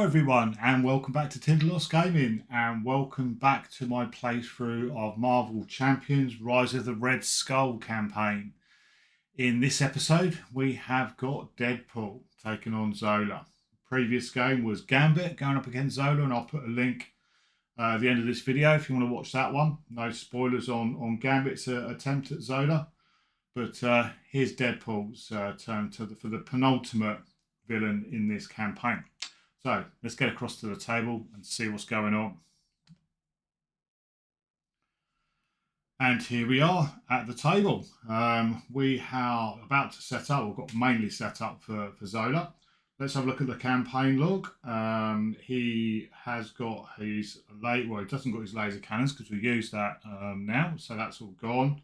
everyone, and welcome back to Tinderloss Gaming, and welcome back to my playthrough of Marvel Champions Rise of the Red Skull campaign. In this episode, we have got Deadpool taking on Zola. The previous game was Gambit going up against Zola, and I'll put a link at the end of this video if you want to watch that one. No spoilers on Gambit's attempt at Zola, but here's Deadpool's turn for the penultimate villain in this campaign. So let's get across to the table and see what's going on. And here we are at the table. We are about to set up, we've got mainly set up for Zola. Let's have a look at the campaign log. He has got his, he doesn't got his laser cannons because we used that now, so that's all gone.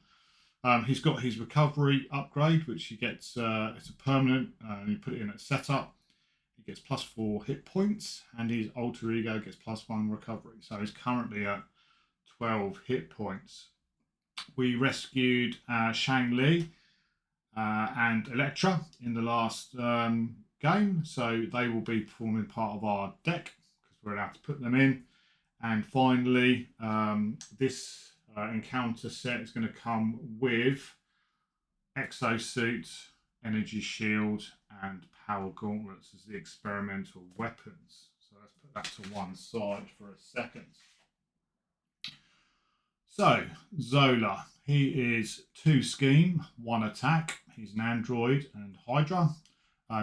He's got his recovery upgrade, which he gets, it's a permanent, and you put it in at setup. He gets +4 hit points, and his alter ego gets +1 recovery. So he's currently at 12 hit points. We rescued Shang-Li and Elektra in the last game, so they will be forming part of our deck because we're allowed to put them in. And finally, this encounter set is going to come with exosuit, energy shield, and power gauntlets as the experimental weapons. So let's put that to one side for a second. So Zola, he is 2 scheme, 1 attack. He's an android and Hydra.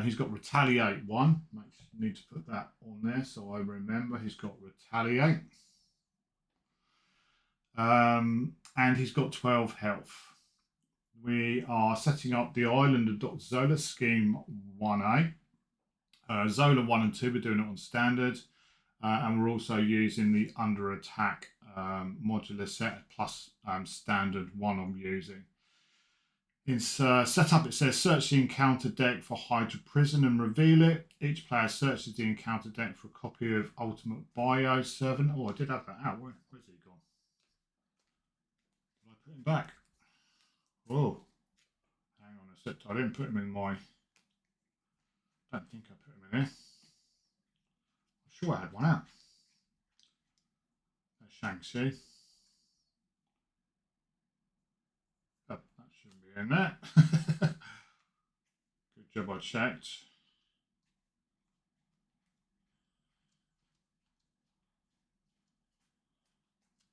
He's got retaliate 1. Need to put that on there so I remember. He's got retaliate. And he's got 12 health. We are setting up the island of Dr. Zola, scheme 1A. Zola 1 and 2, we're doing it on standard. And we're also using the under attack modular set plus standard 1 I'm using. In setup, it says search the encounter deck for Hydra Prison and reveal it. Each player searches the encounter deck for a copy of Ultimate Bio Servant. Oh, I did have that out. Where's he gone? Did I put him back? Oh, hang on a sec. I didn't put him in my. I don't think I put him in there. I'm sure I had one out. That's Shang-Chi. Oh, that shouldn't be in there. Good job I checked.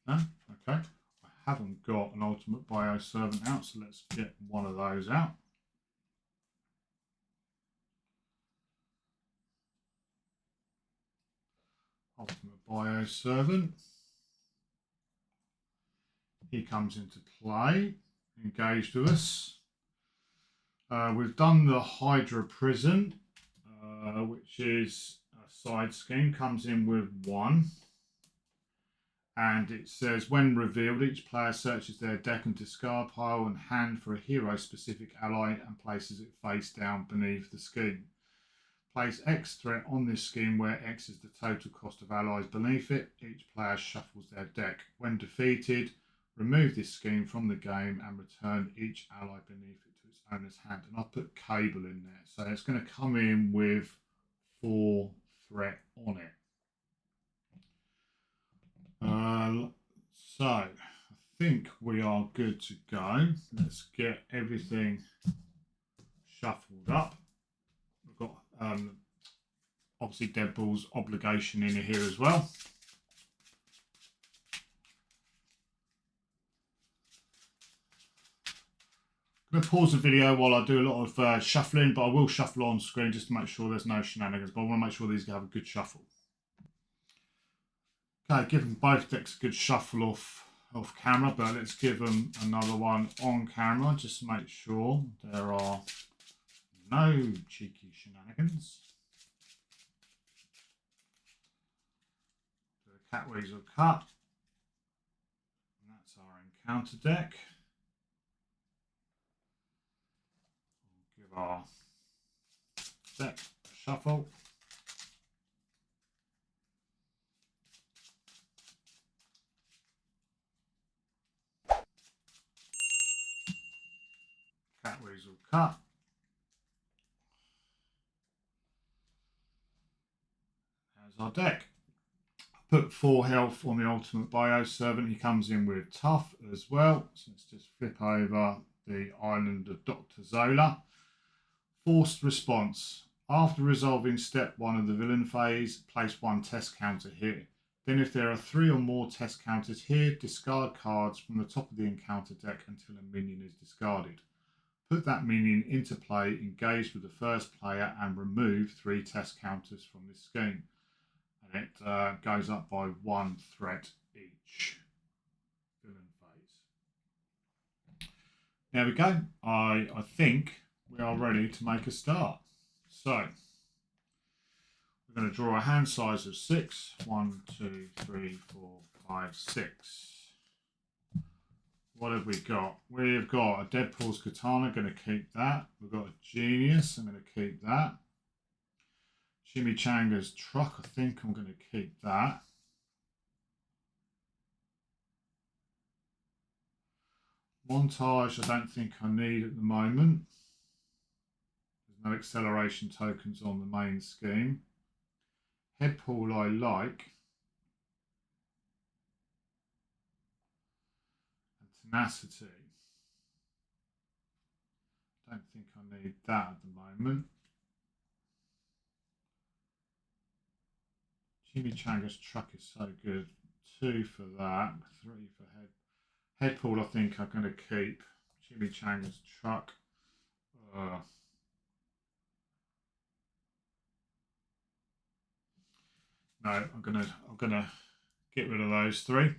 No? Okay. I haven't got an Ultimate Bio Servant out, so let's get one of those out. Ultimate Bio Servant. He comes into play, engaged with us. We've done the Hydra Prison, which is a side scheme, comes in with 1. And it says, when revealed, each player searches their deck and discard pile and hand for a hero-specific ally and places it face down beneath the scheme. Place X threat on this scheme where X is the total cost of allies beneath it. Each player shuffles their deck. When defeated, remove this scheme from the game and return each ally beneath it to its owner's hand. And I'll put Cable in there. So it's going to come in with 4 threat on it. So I think we are good to go. Let's get everything shuffled up. We've got obviously Deadpool's obligation in here as well. I'm going to pause the video while I do a lot of shuffling, but I will shuffle on screen just to make sure there's no shenanigans. But I want to make sure these have a good shuffle. Okay, give them both decks a good shuffle off camera, but let's give them another one on camera just to make sure there are no cheeky shenanigans. Do a cat weasel cut. And that's our encounter deck. We'll give our deck a shuffle. Cat weasel cut. There's our deck. Put 4 health on the ultimate bio servant. He comes in with tough as well. So let's just flip over the island of Dr. Zola. Forced response. After resolving step 1 of the villain phase, place 1 test counter here. Then if there are 3 or more test counters here, discard cards from the top of the encounter deck until a minion is discarded. Put that minion into play, engaged with the first player, and remove 3 test counters from this scheme. And it goes up by 1 threat each villain phase. There we go. I think we are ready to make a start. So we're going to draw a hand size of 6. 1, 2, 3, 4, 5, 6. What have we got? We've got a Deadpool's Katana, going to keep that. We've got a Genius, I'm going to keep that. Chimichanga's Truck, I think I'm going to keep that. Montage, I don't think I need at the moment. There's no acceleration tokens on the main scheme. Headpool I like. And Tenacity. Don't think I need that at the moment. Chimichanga's Truck is so good. 2 for that, 3 for Headpool I think I'm going to keep. Chimichanga's Truck. No, I'm gonna get rid of those 3 and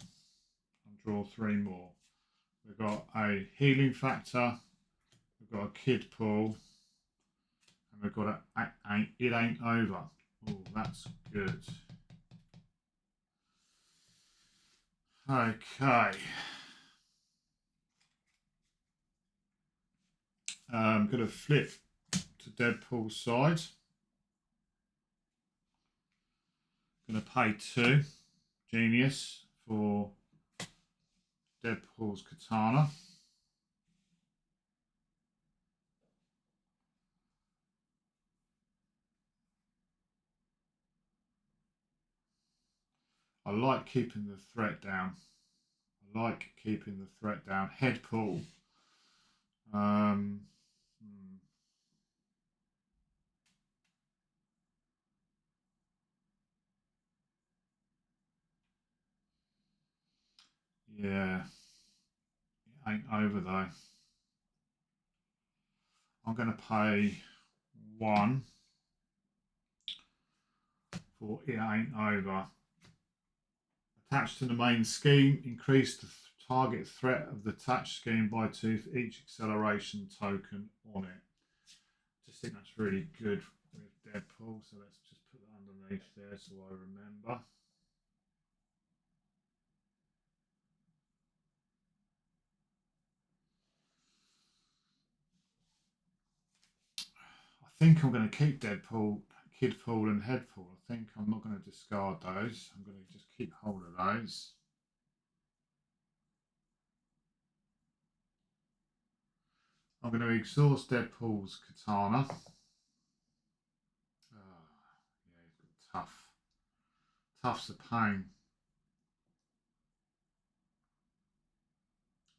draw 3 more. We've got a Healing Factor, we've got a Kid Pool, and we've got a It Ain't Over. Oh, that's good. Okay. I'm going to flip to Deadpool's side. Going to pay 2 Genius for Deadpool's Katana. I like keeping the threat down. Headpool. Yeah. It ain't over though. I'm going to pay 1 for It Ain't Over. Attached to the main scheme, increase the target threat of the attached scheme by 2 for each acceleration token on it. Just think that's really good with Deadpool, so let's just put that underneath there so I remember. I think I'm going to keep Deadpool, Kidpool and Headpool. I think I'm not going to discard those. I'm going to just keep hold of those. I'm going to exhaust Deadpool's Katana. Yeah, he's got tough. Tough's a pain.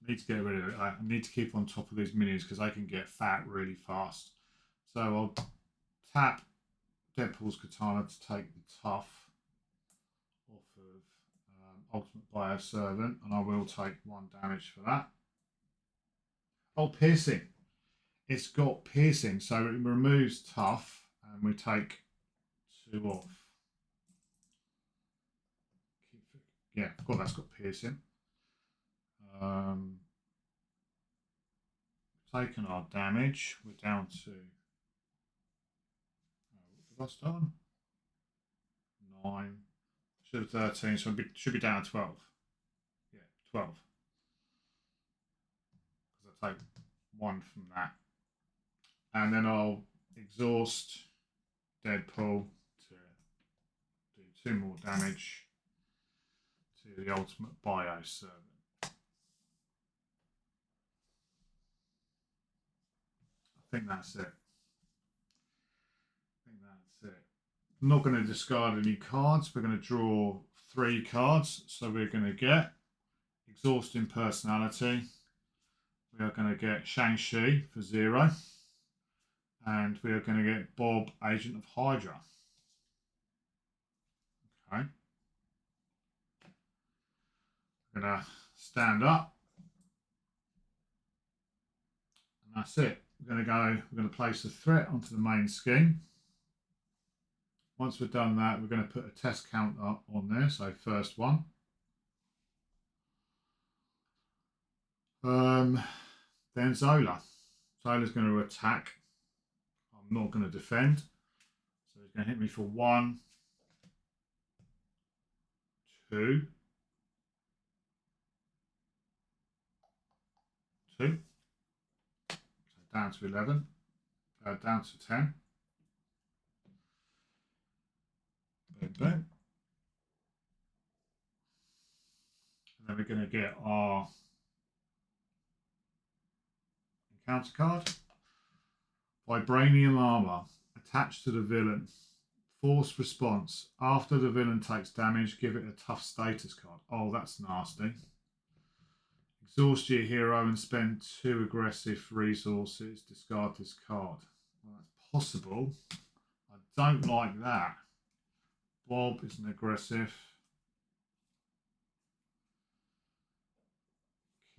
I need to get rid of it. I need to keep on top of these minions because they can get fat really fast. So I'll tap Deadpool's Katana to take the tough off of Ultimate Bio Servant, and I will take 1 damage for that. Oh, piercing. It's got piercing, so it removes tough, and we take 2 off. Yeah, of course that's got piercing. Taken our damage. We're down to what did I start on? 9. Should have 13, so it should be down to 12. Yeah, 12. Because I take 1 from that. And then I'll exhaust Deadpool to do 2 more damage to the Ultimate Bio Servant. I think that's it. I'm not going to discard any cards. We're going to draw 3 cards. So we're going to get exhausting personality. We are going to get Shang-Chi for 0. And we are going to get Bob, Agent of Hydra. Okay. We're going to stand up. And that's it. We're going to place the threat onto the main scheme. Once we've done that, we're going to put a test counter on there. So first one. Then Zola. Zola's going to attack. I'm not going to defend. So he's going to hit me for 1, 2, 2. So down to 11. Down to 10. Boom, boom. And then we're going to get our encounter card. Vibranium armor. Attached to the villain. Force response. After the villain takes damage, give it a tough status card. Oh, that's nasty. Exhaust your hero and spend 2 aggressive resources. Discard this card. Well, that's possible. I don't like that. Bob is an aggressive.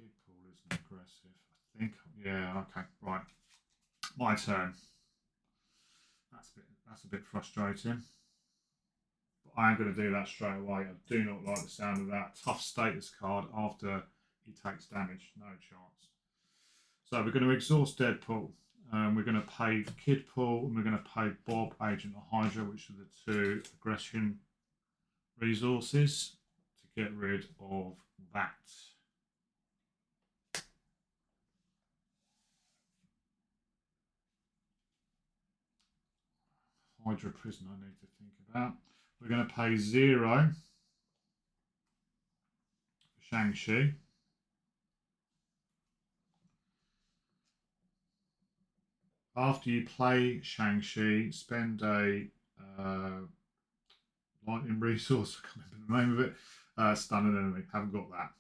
Deadpool is an aggressive. I think. Yeah. Okay. Right. My turn. That's a bit frustrating. But I am going to do that straight away. I do not like the sound of that. Tough status card after he takes damage. No chance. So we're going to exhaust Deadpool. We're going to pay Kidpool and we're going to pay Bob, Agent of Hydra, which are the 2 aggression resources to get rid of that. Hydra prison I need to think about. We're going to pay 0 for Shang-Chi. After you play Shang-Chi, spend a lightning resource, I can't remember the name of it, stun an enemy. Haven't got that.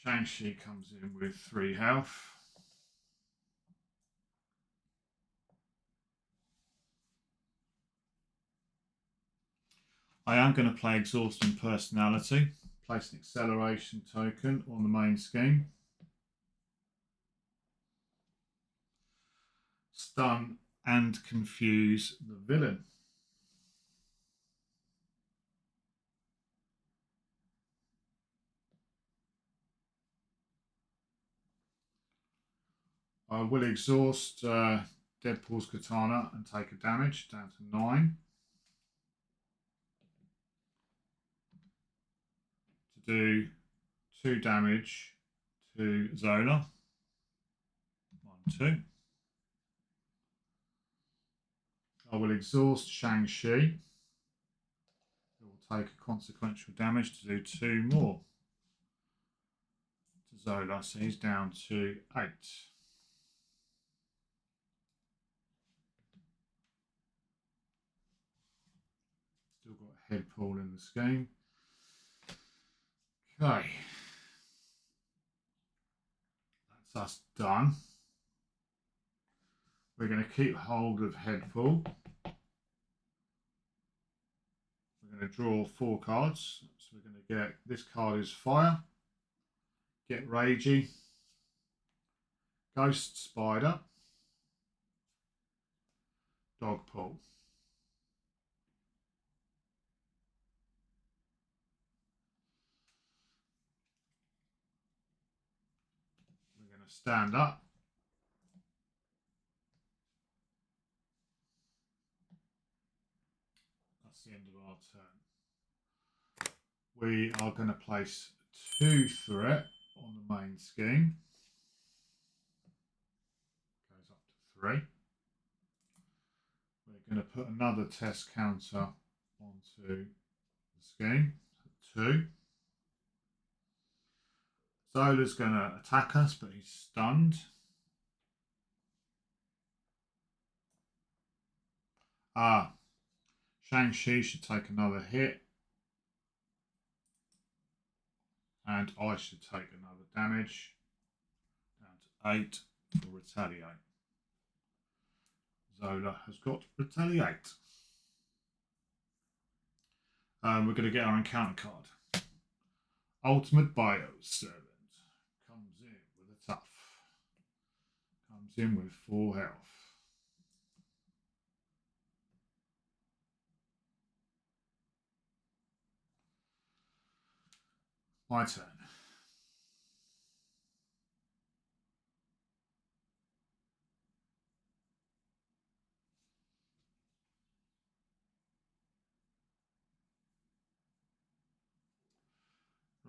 Shang-Chi comes in with 3 health. I am going to play Exhausting Personality. Place an acceleration token on the main scheme. Stun and confuse the villain. I will exhaust Deadpool's katana and take a damage down to 9. To do 2 damage to Zola. 1, 2. I will exhaust Shang-Chi. It will take a consequential damage to do 2 more to Zola. So he's down to 8. Still got a head pull in the scheme. Okay. That's us done. We're going to keep hold of head pull. We're going to draw 4 cards. So we're going to get, this card is fire. Get Ragey. Ghost Spider. Dog pull. We're going to stand up. That's the end of our turn. We are going to place 2 threat on the main scheme. Goes up to 3. We're going to put another test counter onto the scheme. 2. Zola's going to attack us, but he's stunned. Shang-Chi should take another hit. And I should take another damage. Down to 8 for retaliate. Zola has got retaliate. We're going to get our encounter card. Ultimate Bio Servant. Comes in with a tough. Comes in with 4 health. My turn.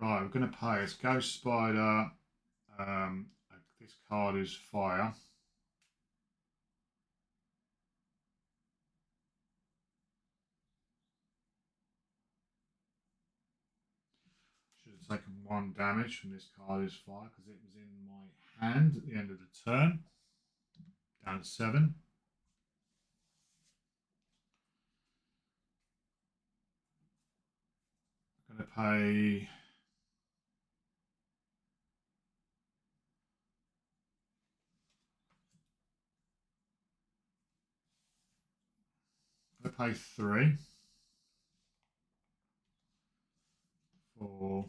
Right, we're going to play as Ghost Spider. This card is fire. Should have taken 1 damage from this card is fire because it was in my hand at the end of the turn. Down to 7. I'm going to pay pay 3 for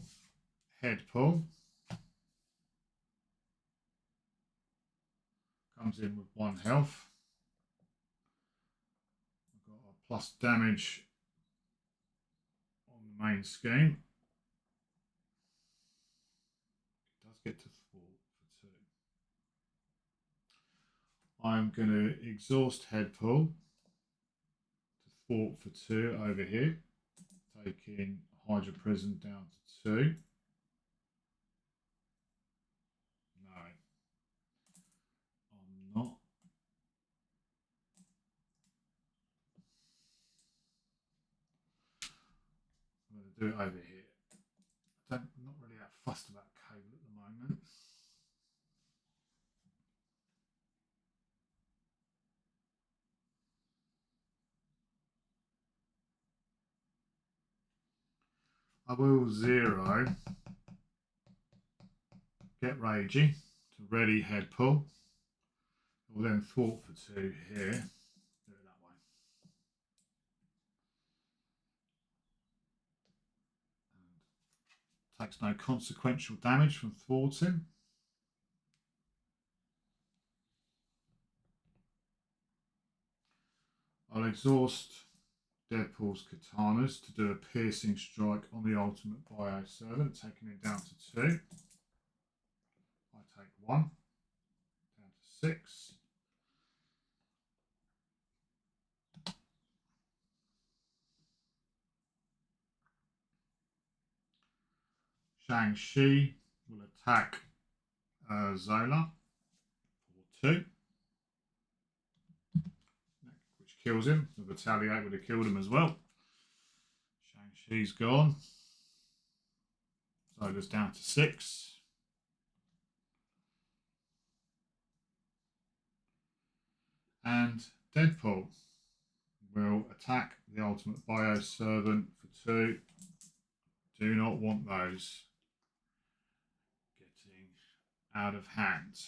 head pull. Comes in with 1 health. I've got a plus damage on the main scheme. It does get to 4 for 2. I'm going to exhaust head pull to thwart for 2 over here, taking Hydra Prison down to 2. No, I'm not. I'm going to do it over here. I'm not really that fussed about cable at the moment. I will 0, get ragey to ready head pull. I will then thwart for 2 here. Do it that way. And takes no consequential damage from thwarting. I'll exhaust Deadpool's katanas to do a piercing strike on the ultimate bio servant, taking it down to 2. I take 1, down to 6. Shang-Chi will attack Zola for 2, which kills him. The retaliate would have killed him as well. Shang-Chi's gone. Zola's down to 6. And Deadpool will attack the ultimate bio servant for 2. Do not want those getting out of hand.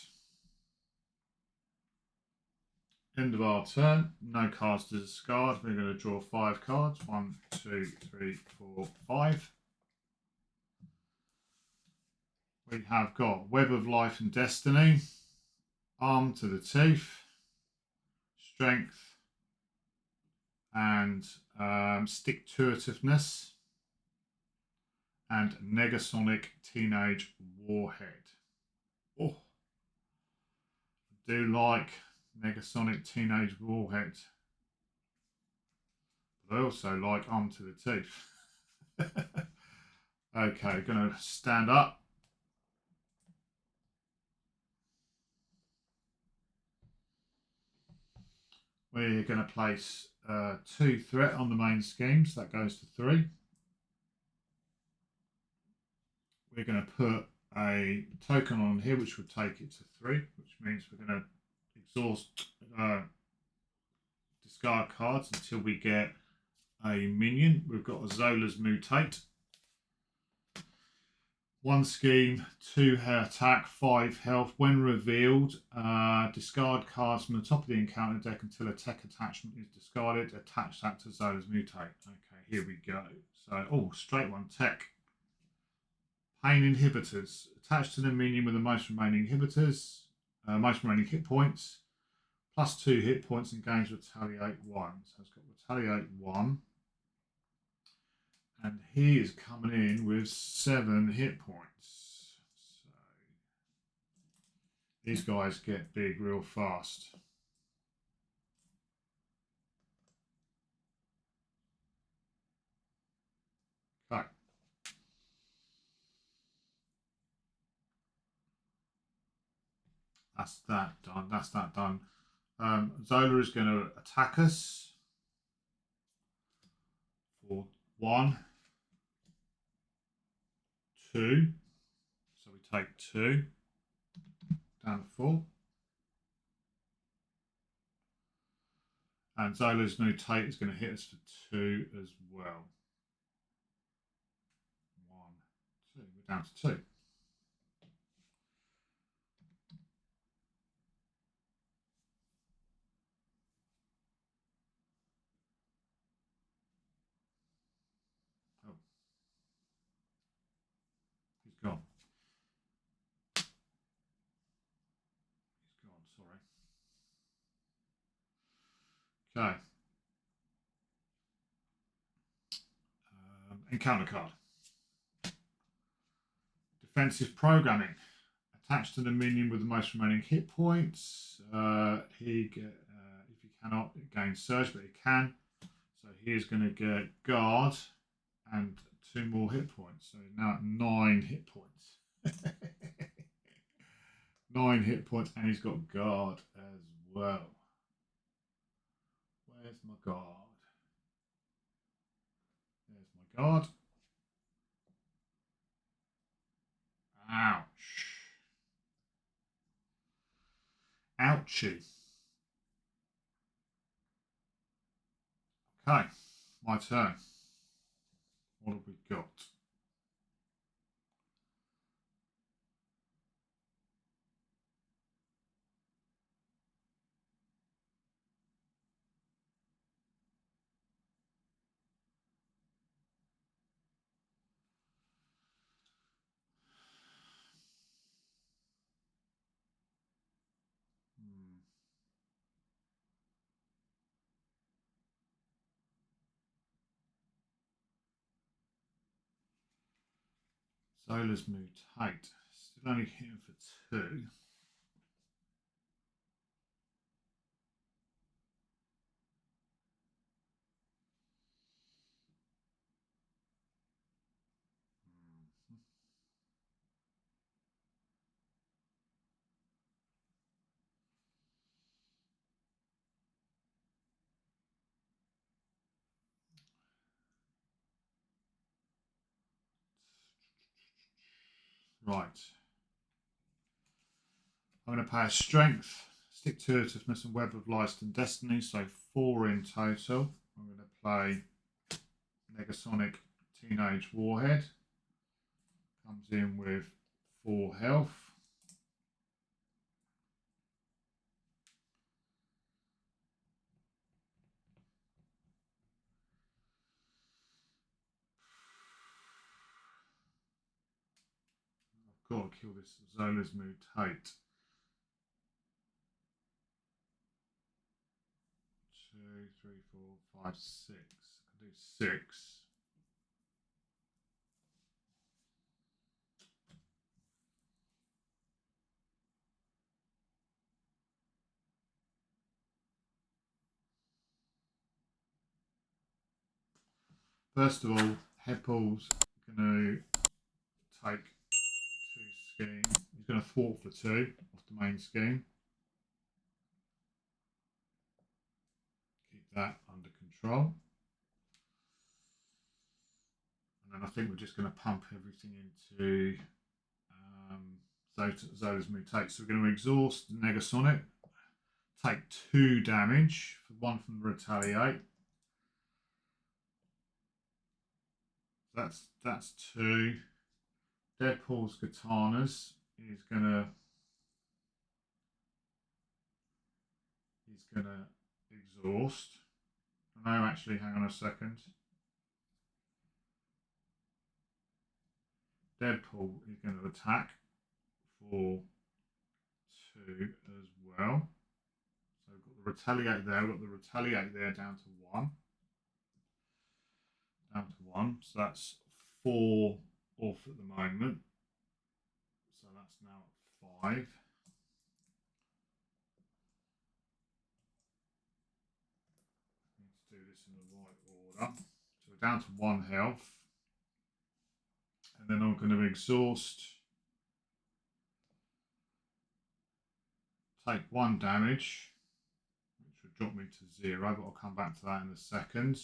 End of our turn. No cards to discard. We're going to draw 5 cards. 1, 2, 3, 4, 5. We have got Web of Life and Destiny, Arm to the Teeth, Strength, and Stick-to-itiveness, and Negasonic Teenage Warhead. Oh, I do like Negasonic Teenage Warhead, but I also like Arm to the Teeth. Okay, going to stand up. We're going to place 2 threat on the main scheme, so that goes to 3. We're going to put a token on here, which would take it to 3, which means we're going to exhaust, discard cards until we get a minion. We've got a Zola's mutate. 1 scheme, 2 attack, 5 health. When revealed, discard cards from the top of the encounter deck until a tech attachment is discarded. Attach that to Zola's mutate. Okay, here we go. So, oh, straight one, tech. Pain inhibitors. Attached to the minion with the most remaining inhibitors, most remaining hit points. Plus 2 hit points and gains retaliate 1. So it's got retaliate 1. And he is coming in with 7 hit points. So these guys get big real fast. Okay. That's that done. That's that done. Zola is going to attack us for 1, 2. So we take 2 down to 4. And Zola's mutate is going to hit us for 2 as well. 1, 2. We're down to 2. Oh, he's gone. He's gone. Sorry. Okay. Encounter card. Defensive programming. Attached to the minion with the most remaining hit points. If he cannot, it gains surge, but he can. So he is going to get guard and 2 more hit points. So now at 9 hit points. 9 hit points, and he's got guard as well. Where's my guard? There's my guard. Ouch. Ouchie. Okay, my turn. What have we got? Zola's mutate. Still only hitting for 2. Right. I'm going to pay a strength, stick to itiveness, and web of light and destiny, so 4 in total. I'm going to play Negasonic Teenage Warhead. Comes in with 4 health. I've got to kill this Zola's mutate. 2, 3, 4, 5, 6. I can do 6. First of all, Headpool's going to take 2 schemes. He's going to thwart for 2 off the main scheme. Keep that under control. And then I think we're just going to pump everything into Zola's mutate. So we're going to exhaust the Negasonic, take 2 damage, 1 from the retaliate. That's 2. Deadpool's katanas is gonna exhaust. No, actually, hang on a second. Deadpool is going to attack for 2 as well. So we've got the retaliate there. We've got the retaliate there down to 1. Down to 1. So that's 4 off at the moment. So that's now at 5. Need to do this in the right order. So we're down to 1 health. And then I'm going to exhaust. Take 1 damage, which would drop me to 0, but I'll come back to that in a second.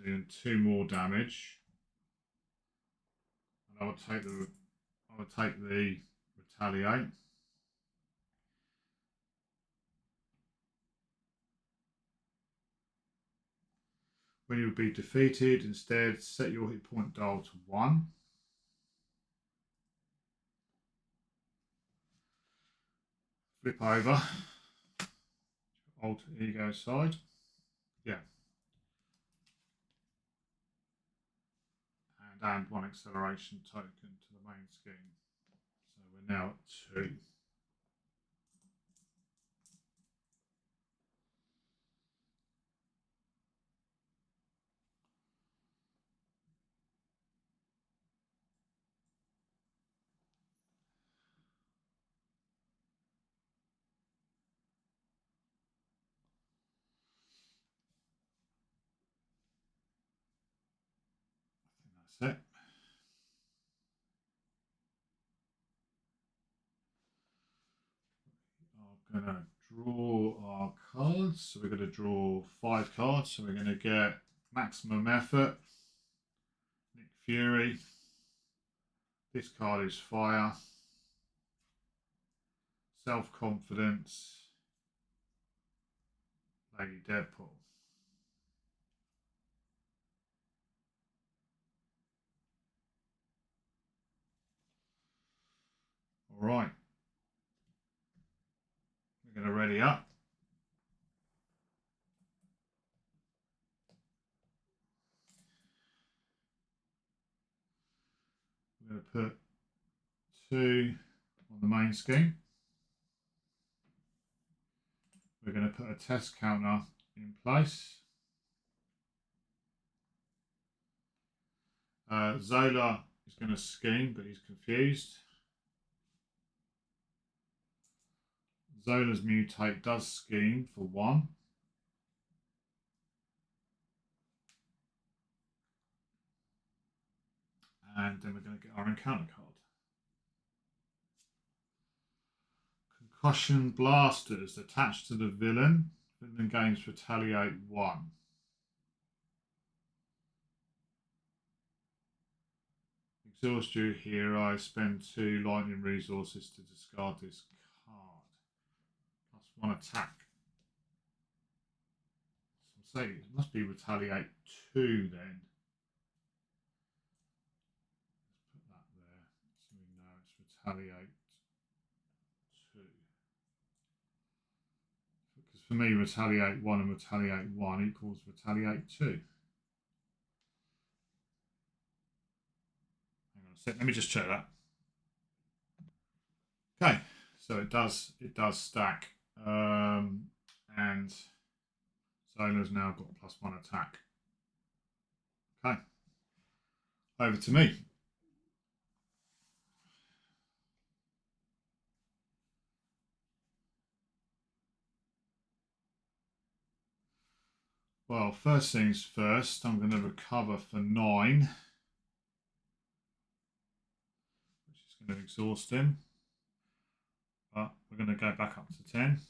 Doing 2 more damage. And I would take the retaliate. When you would be defeated, instead set your hit point dial to 1. Flip over. Alter ego side. Yeah. And add 1 acceleration token to the main scheme. So we're now at 2. That's it. I'm going to draw our cards. So we're going to draw 5 cards. So we're going to get maximum effort, Nick Fury. This card is fire, self-confidence, Lady Deadpool. All right. We're going to ready up. We're going to put 2 on the main scheme. We're going to put a test counter in place. Zola is going to scheme, but he's confused. Zola's mutate does scheme for 1. And then we're going to get our encounter card. Concussion blasters attached to the villain. Villain gains retaliate 1. Exhaust your hero. Spend 2 lightning resources to discard this card. Plus 1 attack. So I'm saying it must be retaliate 2 then. Let's put that there so we know it's retaliate 2. Because for me, retaliate 1 and retaliate 1 equals retaliate 2. Let me just check that. Okay, so it does stack, and Zola's now got +1 attack. Okay, over to me. Well, first things first, I'm going to recover for 9. going to exhaust him. But we're going to go back up to 10.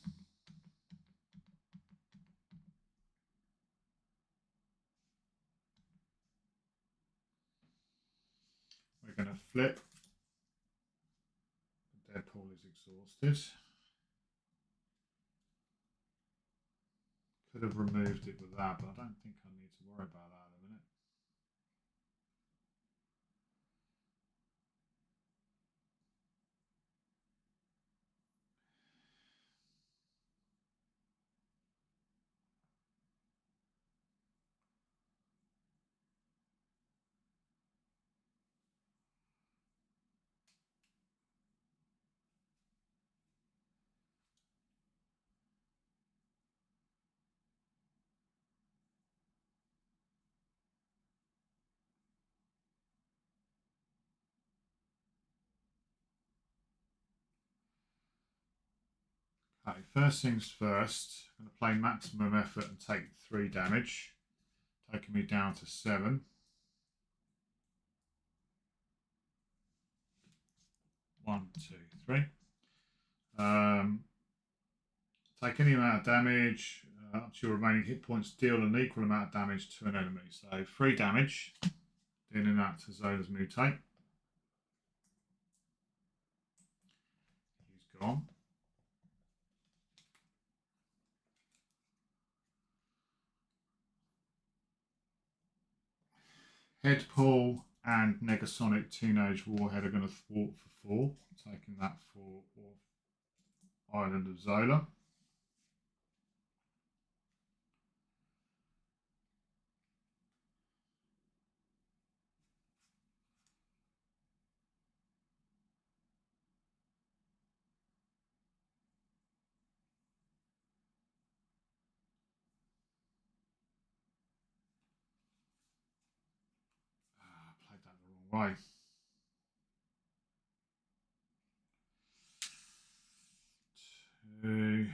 We're going to flip. Deadpool is exhausted. Could have removed it with that, but I don't think I need to worry about that in a minute. Okay, first things first, I'm going to play maximum effort and take 3 damage, taking me down to 7. 1, 2, 3. Take any amount of damage up to your remaining hit points, deal an equal amount of damage to an enemy. So 3 damage, dealing that to Zola's mutate. He's gone. Deadpool and Negasonic Teenage Warhead are going to thwart for 4, taking that for Island of Zola. Played that the wrong way. Two.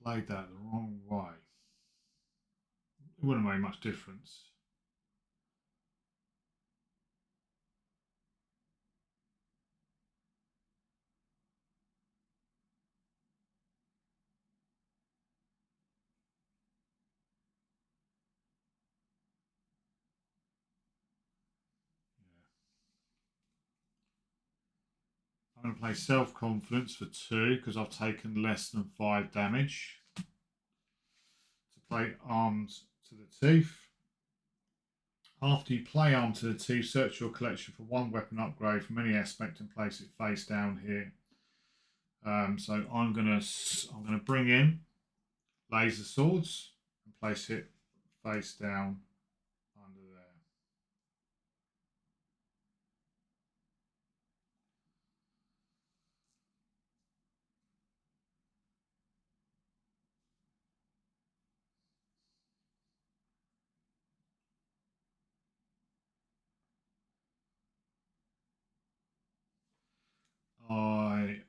Played that the wrong way. It wouldn't make much difference. I'm going to play self-confidence for 2 because I've taken less than 5 damage. To play armed to the teeth. After you play armed to the teeth, search your collection for 1 weapon upgrade from any aspect and place it face down here. So I'm gonna bring in laser swords and place it face down under there. I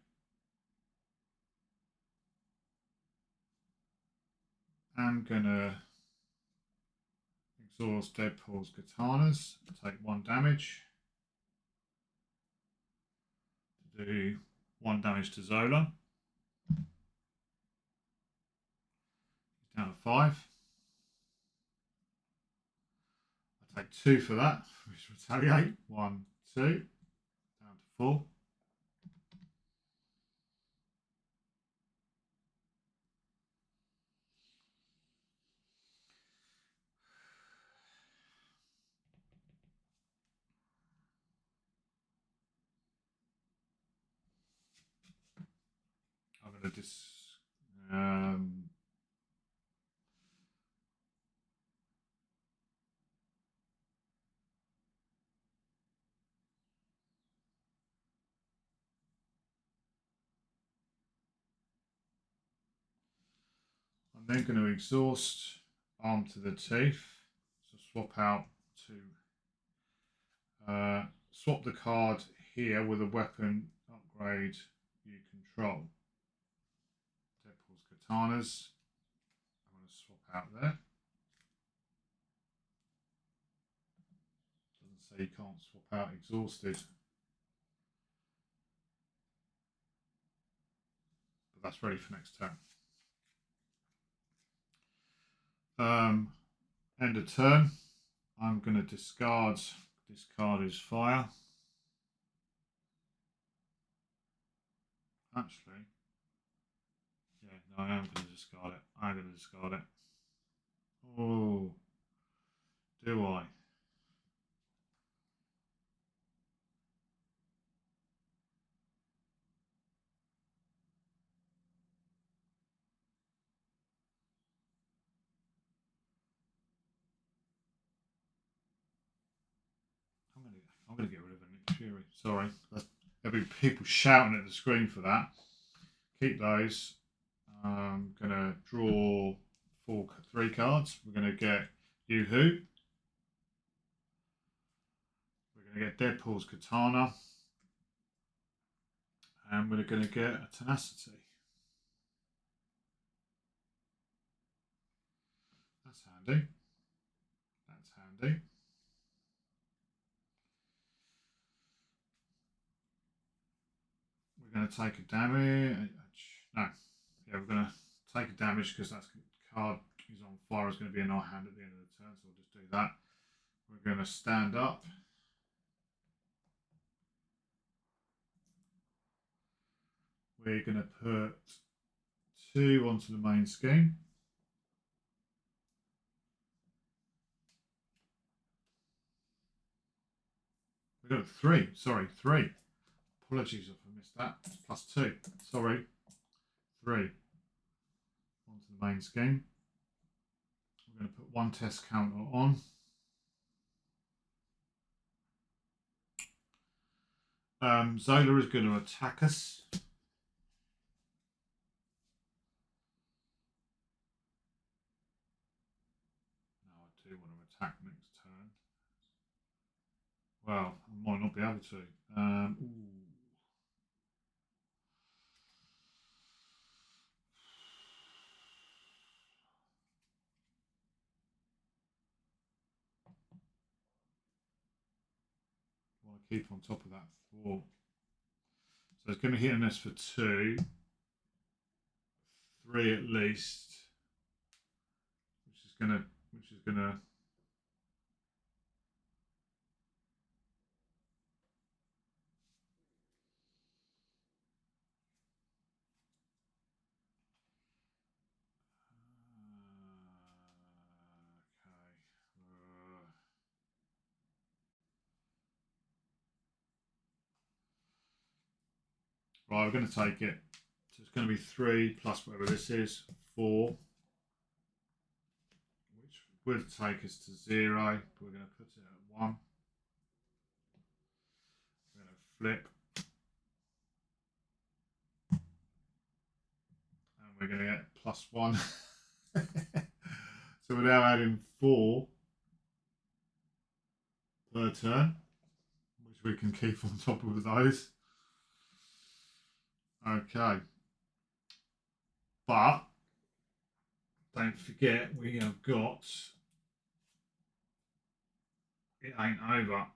am gonna exhaust Deadpool's katanas, take 1 damage, to do 1 damage to Zola. He's down to 5. I take 2 for that, which retaliate. 1, 2, down to 4. I'm gonna I'm then going to exhaust arm to the teeth. So swap out to swap the card here with a weapon upgrade you control. katanas. I'm going to swap out there. Doesn't say you can't swap out exhausted. But that's ready for next turn. End of turn. I'm going to discard. Discard his fire. Actually, yeah, no, I am going to discard it. I'm going to discard it. Oh, do I? I'm going to get rid of Nick Fury. Sorry, there'll be people shouting at the screen for that. Keep those. I'm going to draw 3 cards. We're going to get Yoo-Hoo. We're going to get Deadpool's Katana. And we're going to get a Tenacity. That's handy. That's handy. We're going to take a damage. No. Yeah, we're going to take a damage because that card is on fire. Is going to be in our hand at the end of the turn, so we'll just do that. We're going to stand up. We're going to put 2 onto the main scheme. We got 3. Sorry, 3. Apologies if I missed that. Plus 2. Sorry. 3 onto the main scheme. We're going to put 1 test counter on. Zola is going to attack us. Now I do want to attack next turn. Well, I might not be able to. I want to keep on top of that 4. So it's going to hit on this for 2. 3 at least. Which is gonna right, we're going to take it. So it's going to be 3 plus whatever this is, 4, which would take us to 0. But we're going to put it at 1. We're going to flip. And we're going to get +1. So we're now adding 4 per turn, which we can keep on top of those. Okay. But don't forget we have got it ain't over.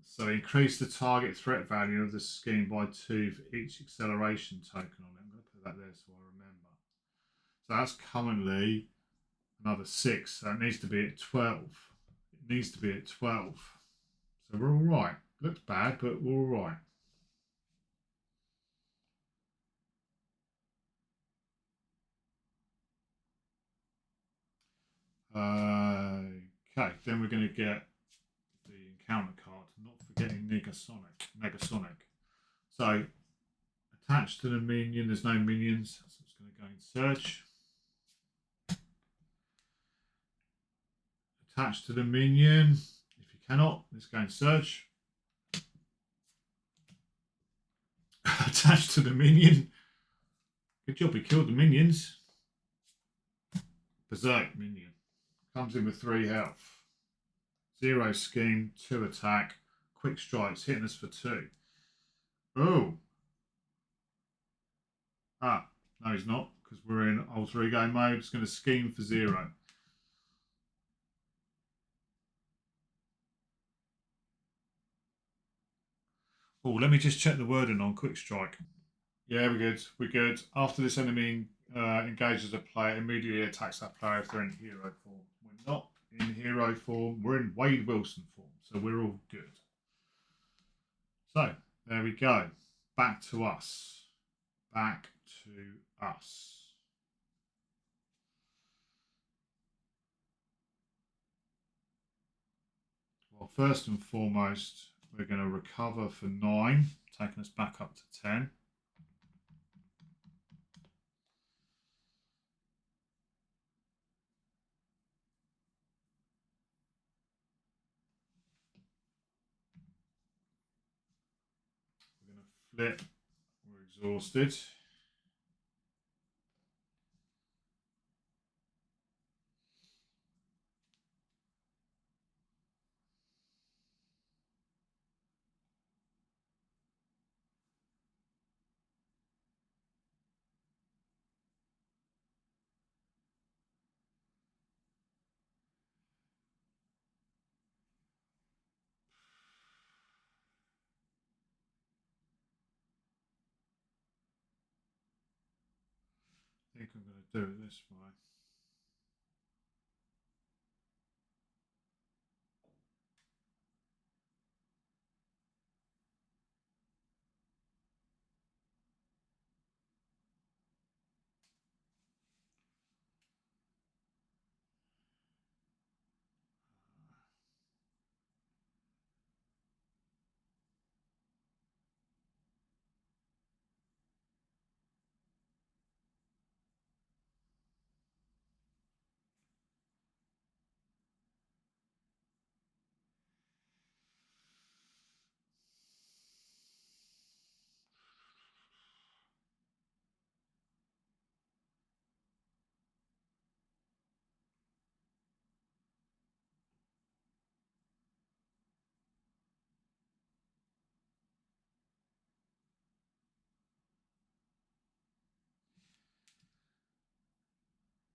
So increase the target threat value of the scheme by 2 for each acceleration token on it. I'm going to put that there so I remember. So that's currently another 6. So it needs to be at 12. It needs to be at 12. So we're all right. Looks bad, but we're all right. Okay, then we're going to get the encounter card, not forgetting Negasonic. So, attached to the minion, there's no minions, so it's going to go in search. Attached to the minion, if you cannot, let's go in search. Attached to the minion. Good job, we killed the minions. Berserk minion. Comes in with 3 health. 0 scheme, 2 attack. Quick strikes, hitting us for 2. Oh. Ah, no he's not, because we're in alter ego mode. It's going to scheme for 0. Oh, let me just check the wording on quick strike. Yeah, we're good. We're good. After this enemy engages a player, immediately attacks that player if they're in hero form. We're not in hero form. We're in Wade Wilson form, so we're all good. So there we go. Back to us. Back to us. Well, first and foremost, we're going to recover for 9, taking us back up to 10. We're going to flip. We're exhausted. I think I'm going to do it this way.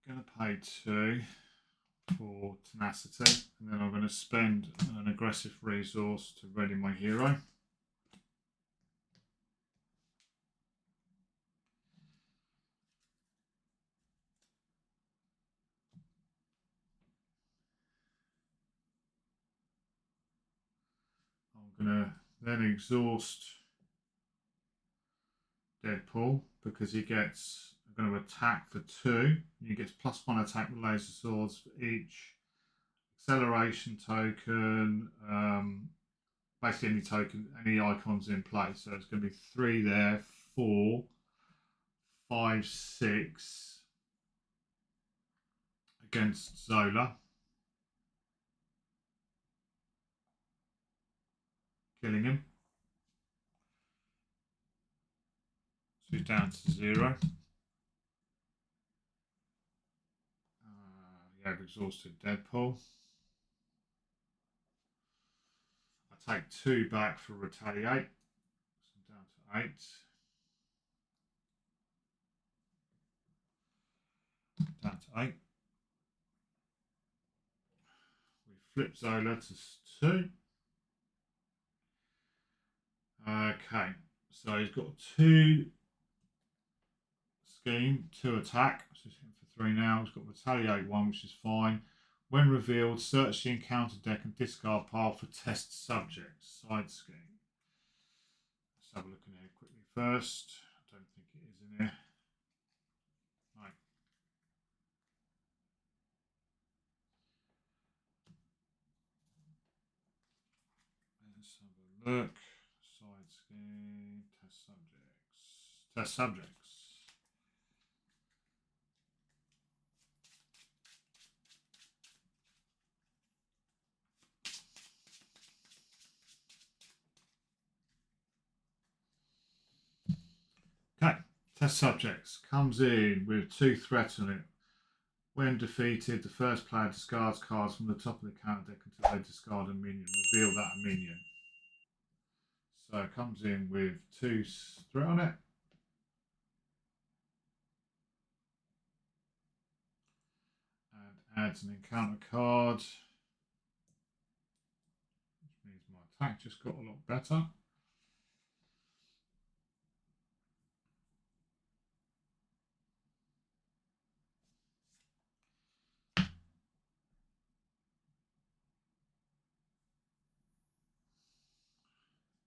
Going to pay 2 for tenacity, and then I'm going to spend an aggressive resource to ready my hero. I'm going to then exhaust Deadpool because he gets. I'm going to attack for 2. He gets +1 attack with laser swords for each acceleration token. Basically, any token, any icons in place. So it's going to be 3 there, 4, 5, 6 against Zola, killing him. So he's down to 0. Yeah, I've exhausted Deadpool. I take 2 back for retaliate. So I'm down to 8. Down to 8. We flip Zola to 2. Okay, so he's got 2 scheme, 2 attack. So he's hitting for 3 now. He's got retaliate 1, which is fine. When revealed, search the encounter deck and discard pile for test subjects. Side scheme. Let's have a look in here quickly first. I don't think it is in here. Right. Let's have a look. Side scheme. Test subjects. Test subjects. Okay, test subjects comes in with 2 threats on it. When defeated, the first player discards cards from the top of the counter deck until they discard a minion. Reveal that minion. So it comes in with 2 threat on it. adds an encounter card, which means my attack just got a lot better.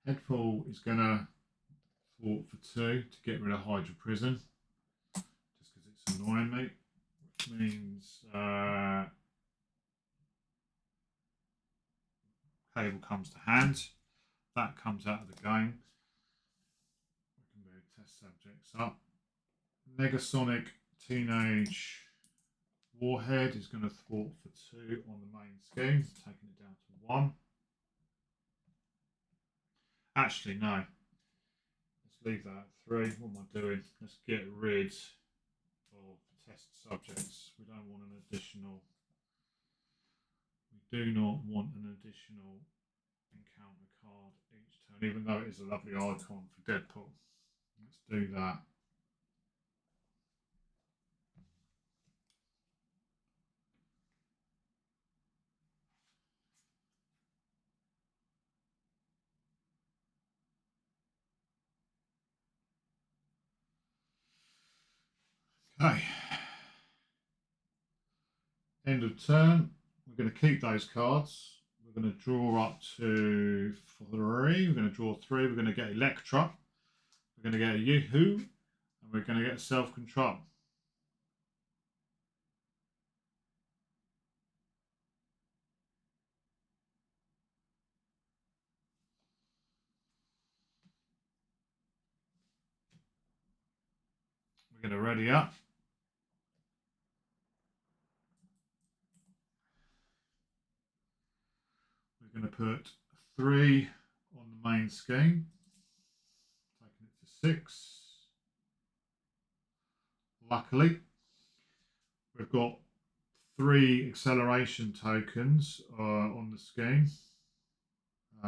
Headfall is going to thwart for 2 to get rid of Hydra Prison, just because it's annoying me, which means Cable comes to hand. That comes out of the game. We can move test subjects up. Negasonic Teenage Warhead is going to thwart for 2 on the main scheme, taking it down to 1. Actually, no. Let's leave that at 3. What am I doing? Let's get rid of test subjects. We don't want an additional. We do not want an additional encounter card each turn, even though it is a lovely icon for Deadpool. Let's do that. Okay. End of turn. We're going to keep those cards. We're going to draw up to 3. We're going to draw 3. We're going to get Electra. We're going to get a Yoo-Hoo. And we're going to get Self-Control. We're going to ready up. We're going to put 3 on the main scheme, taking it to 6. Luckily, we've got 3 acceleration tokens on the scheme,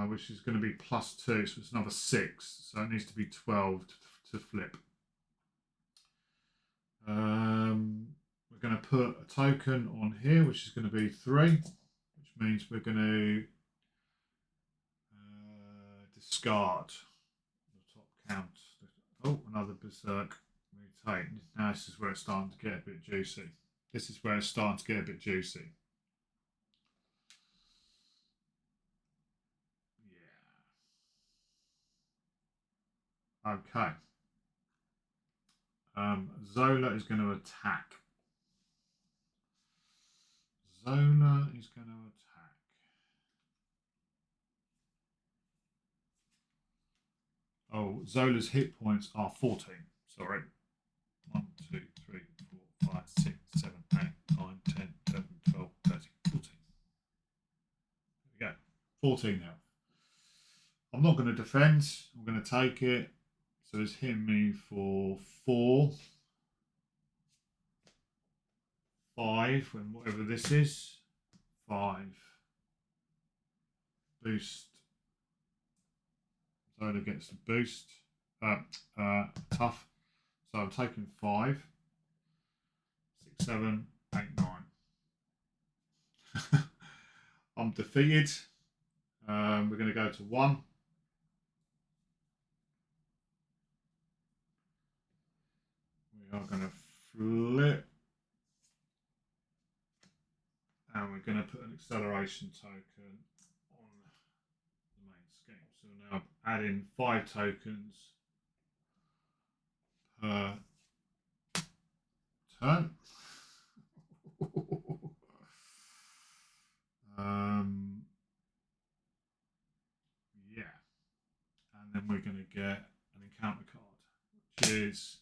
which is going to be +2, so it's another 6. So it needs to be 12 to flip. We're going to put a token on here, which is going to be 3, which means we're going to discard the top count. Oh, another berserk mutate. Now this is where it's starting to get a bit juicy. This is where it's starting to get a bit juicy. Yeah. Okay. Zola is going to attack. Zola is going to attack. Oh, Zola's hit points are 14. Sorry. 1, 2, 3, 4, 5, 6, 7, 8, 9, 10, 11, 12, 13, 14. There we go. 14 now. I'm not going to defend. I'm going to take it. So it's hitting me for 4, 5, and whatever this is. 5. Boost. Zola gets a boost. Tough. So I'm taking 5, 6, 7, 8, 9. I'm defeated. We're going to go to 1. We are going to flip. And we're going to put an acceleration token on the main scheme. So now add in 5 tokens per turn. Yeah. And then we're going to get an encounter card, which is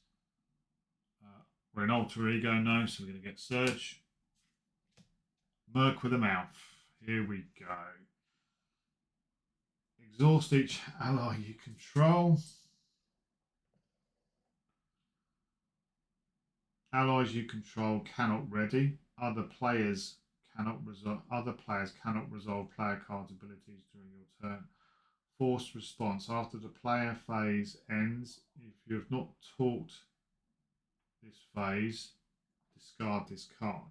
we're an alter ego now, so we're going to get Surge. Merc with a mouth. Here we go. Exhaust each ally you control. Allies you control cannot ready. Other players cannot resolve player cards' abilities during your turn. Forced response. After the player phase ends, if you have not taught this phase, discard this card.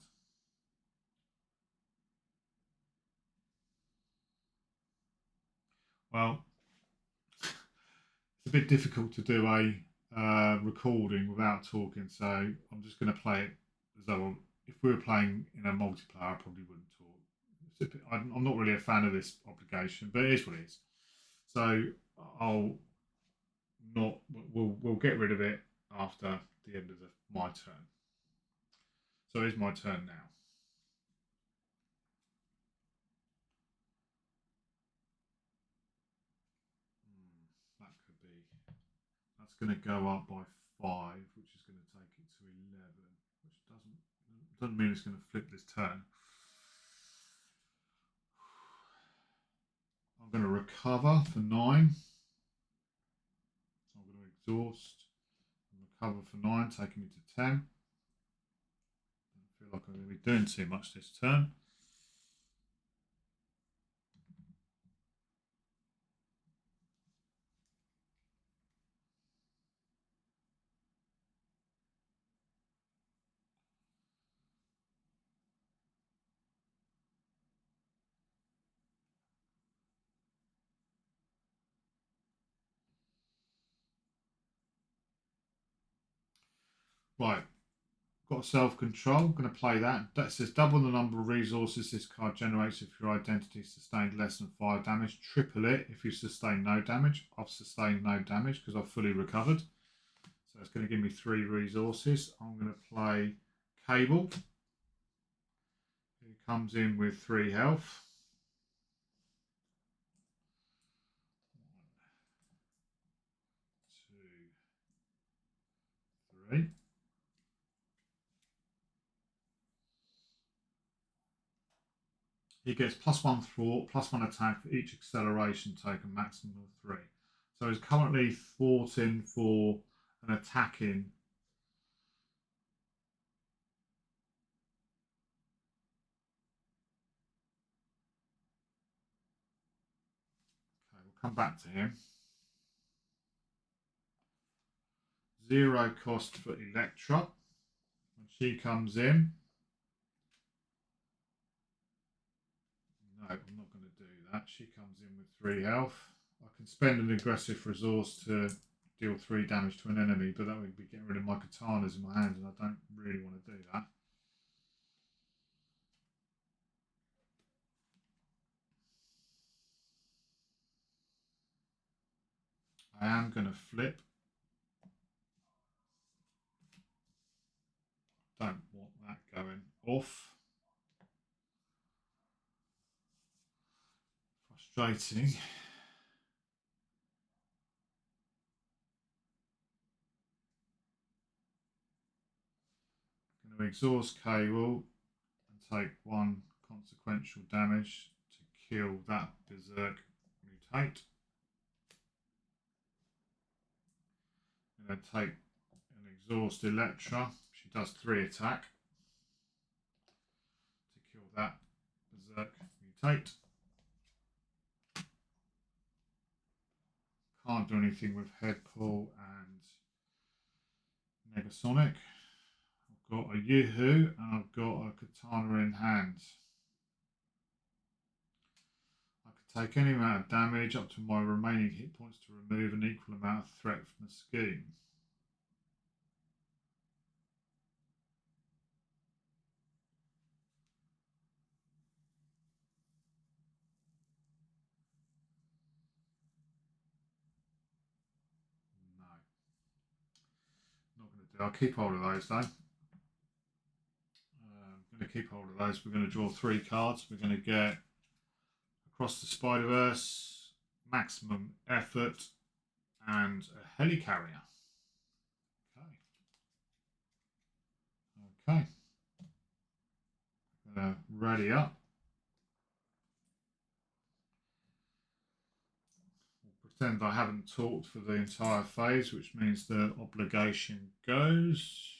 Well, it's a bit difficult to do a recording without talking, so I'm just going to play it as though if we were playing in a multiplayer, I probably wouldn't talk. I'm not really a fan of this obligation, but it is what it is. So I'll not. We'll get rid of it after the end of my turn. So it's my turn now. That could be. That's going to go up by 5, which is going to take it to 11, which doesn't mean it's going to flip this turn. I'm going to recover for 9. I'm going to exhaust and recover for 9, taking me to 10. I feel like I'm going to be doing too much this turn. Right, got self-control. I'm going to play that. That says double the number of resources this card generates if your identity sustained less than 5 damage. Triple it if you sustain no damage. I've sustained no damage because I've fully recovered. So it's going to give me 3 resources. I'm going to play Cable, who comes in with 3 health. 1, 2, 3. He gets +1 thwart, +1 attack for each acceleration taken, maximum of 3. So he's currently thwarting for an attacking. Okay, we'll come back to him. 0 cost for Electra. When she comes in. No, I'm not going to do that. She comes in with 3 health. I can spend an aggressive resource to deal 3 damage to an enemy, but that would be getting rid of my katanas in my hand, and I don't really want to do that. I am going to flip. Don't want that going off. Frustrating. Going to exhaust Cable and take 1 consequential damage to kill that berserk mutate. I'm going to take an exhaust Electra. She does 3 attack to kill that berserk mutate. Can't do anything with head pull and Negasonic. I've got a Yoo-hoo and I've got a katana in hand. I could take any amount of damage up to my remaining hit points to remove an equal amount of threat from the scheme. No. Not going to do. I'll keep hold of those though. I'm going to keep hold of those. We're going to draw 3 cards. We're going to get Across the Spider-Verse, Maximum Effort, and a Helicarrier. Okay. Ready up. We'll pretend I haven't talked for the entire phase, which means the obligation goes.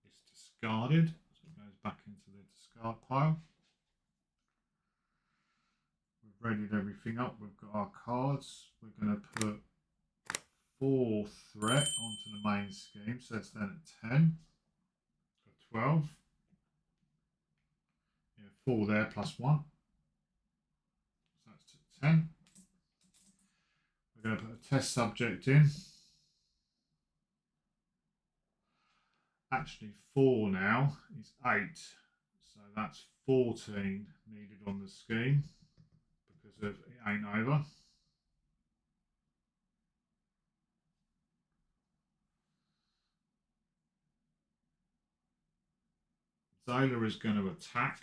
It's discarded, so it goes back into the discard pile. We've readied everything up. We've got our cards. We're going to put 4 threat onto the main scheme, so it's then at 10 for 12. Yeah, 4 there plus 1. So that's 10. We're going to put a test subject in. Actually, 4 now is 8. So that's 14 needed on the scheme because of it ain't over. Zola is going to attack.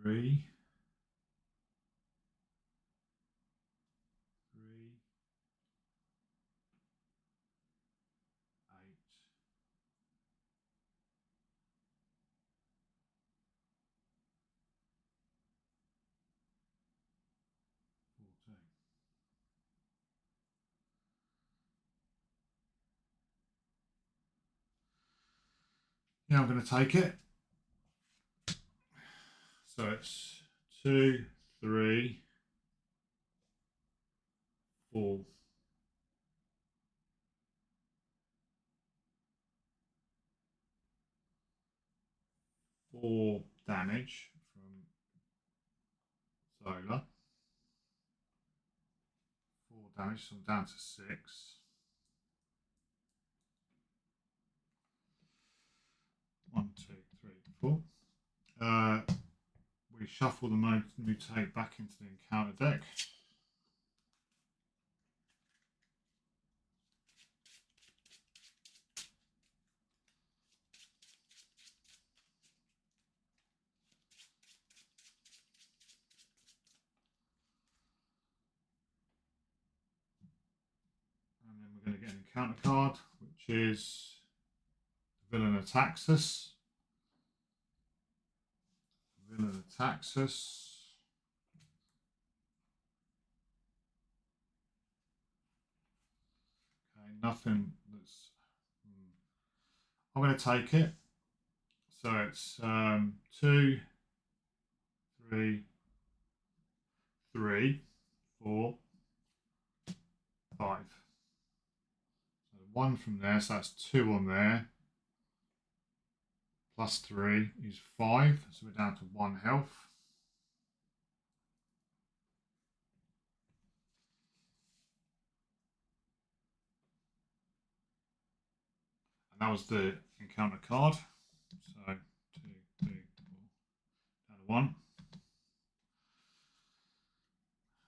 Three. 8. Now I'm going to take it. So it's 2, 3, 4. 4 damage from Zola. 4 damage, so I'm down to 6. 1, 2, 3, 4. We shuffle the mutate back into the encounter deck. And then we're going to get an encounter card, which is the villain attacks us. Villain attacks us. Okay, nothing that's... I'm going to take it. So it's 2, 3, 3, 4, 5. So 1 from there, so that's 2 on there. Plus 3 is 5, so we're down to 1 health. And that was the encounter card. So 2, 3, 4, down to 1.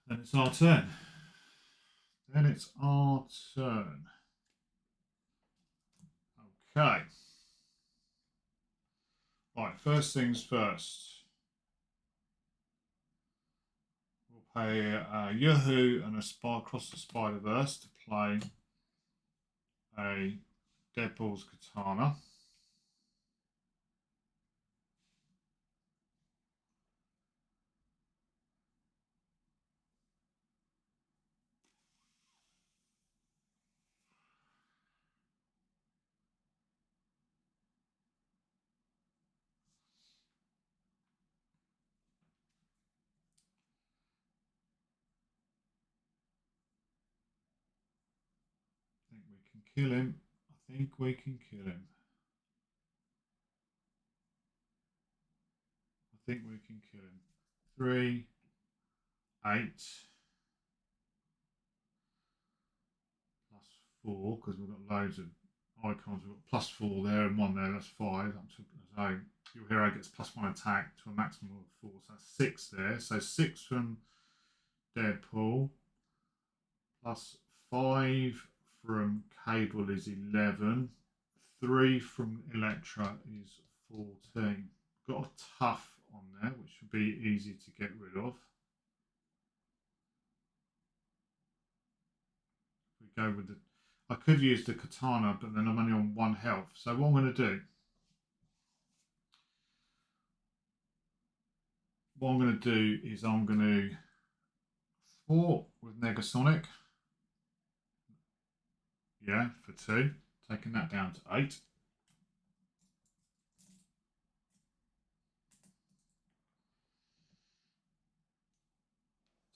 Then it's our turn. Okay. Right, first things first. We'll pay Yahoo and a spy across the Spider-Verse to play a Deadpool's Katana. I think we can kill him. I think we can kill him. I think we can kill him. 3, 8. Plus 4, because we've got loads of icons. We've got plus 4 there and 1 there. That's 5. So your hero gets plus 1 attack to a maximum of 4. So that's 6 there. So 6 from Deadpool. Plus 5 from Cable is 11. 3 from Elektra is 14. Got a tough on there, which would be easy to get rid of. If we go with the... I could use the Katana, but then I'm only on 1 health. So what I'm going to do... What I'm going to do is I'm going to thwart with Negasonic. Yeah, for 2. Taking that down to 8.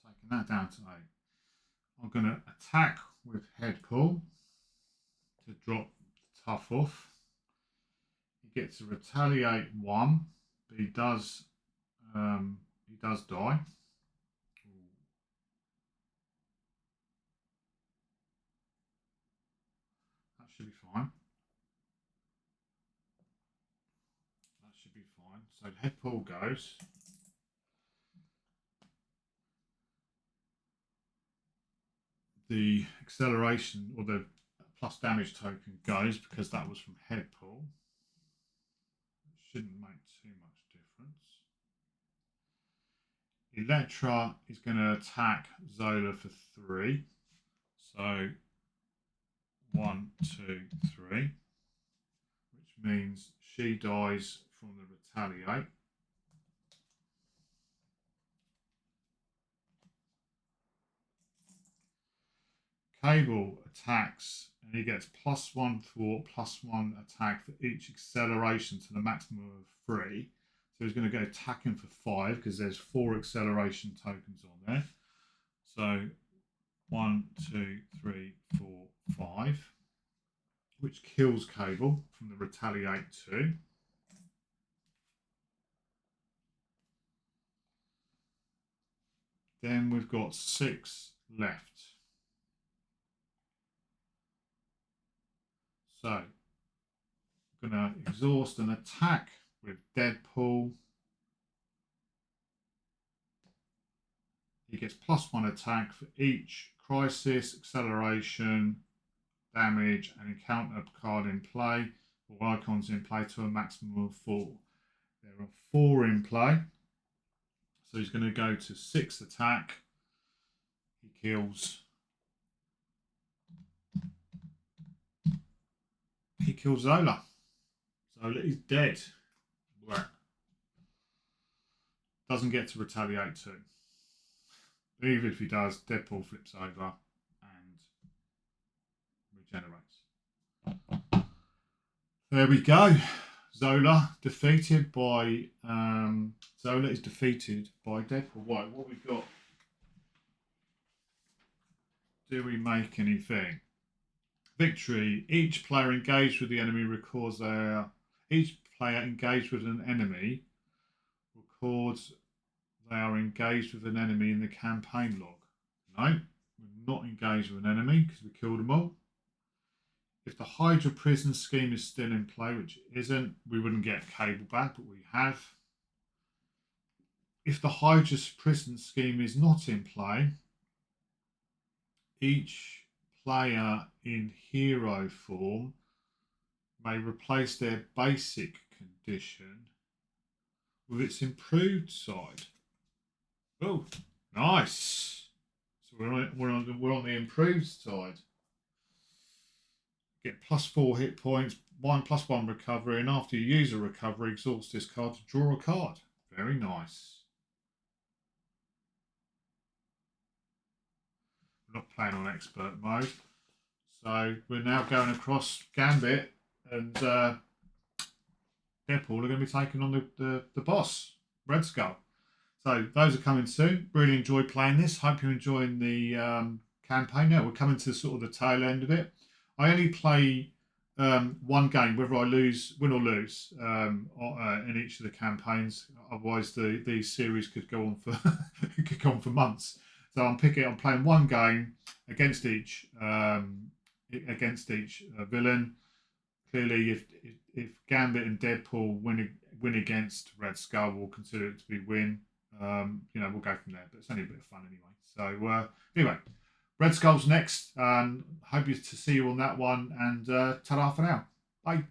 Taking that down to 8. I'm going to attack with Deadpool to drop the tough off. He gets to retaliate 1, but he does die. That should be fine. That should be fine. So Deadpool goes. The acceleration or the plus damage token goes because that was from Deadpool. Shouldn't make too much difference. Electra is going to attack Zola for 3. So 1, 2, 3, which means she dies from the retaliate. Cable attacks and he gets +1 thwart, +1 attack for each acceleration to the maximum of 3. So he's going to go attacking for 5 because there's 4 acceleration tokens on there. So 1, 2, 3, 4, 5, which kills Cable from the retaliate 2. Then we've got 6 left. So I'm going to exhaust and attack with Deadpool. He gets +1 attack for each crisis, acceleration, damage, and encounter card in play, or icons in play to a maximum of 4. There are 4 in play. So he's going to go to 6 attack. He kills. He kills Zola. Zola is dead. Doesn't get to retaliate 2. Even if he does, Deadpool flips over and regenerates. There we go. Zola defeated by Zola is defeated by Deadpool. Right, what we got? Do we make anything? Victory. Each player engaged with the enemy records each player engaged with an enemy records they are engaged with an enemy in the campaign log. No, we're not engaged with an enemy because we killed them all. If the Hydra prison scheme is still in play, which it isn't, we wouldn't get Cable back, but we have. If the Hydra prison scheme is not in play, each player in hero form may replace their basic condition with its improved side. Oh, nice. So we're on the improved side. Get +4 hit points, 1+1 recovery, and after you use a recovery, exhaust this card to draw a card. Very nice. We're not playing on expert mode. So we're now going across Gambit and Deadpool are going to be taking on the boss, Red Skull. So those are coming soon. Really enjoyed playing this. Hope you're enjoying the campaign. Now we're coming to sort of the tail end of it. I only play one game, whether I win or lose, in each of the campaigns. Otherwise, the series could go on for could go on for months. So I'm playing one game against each villain. Clearly, if Gambit and Deadpool win against Red Skull, we'll consider it to be win. We'll go from there. But it's only a bit of fun anyway. So anyway, Red Skull's next. Hope to see you on that one. And ta-ra for now. Bye.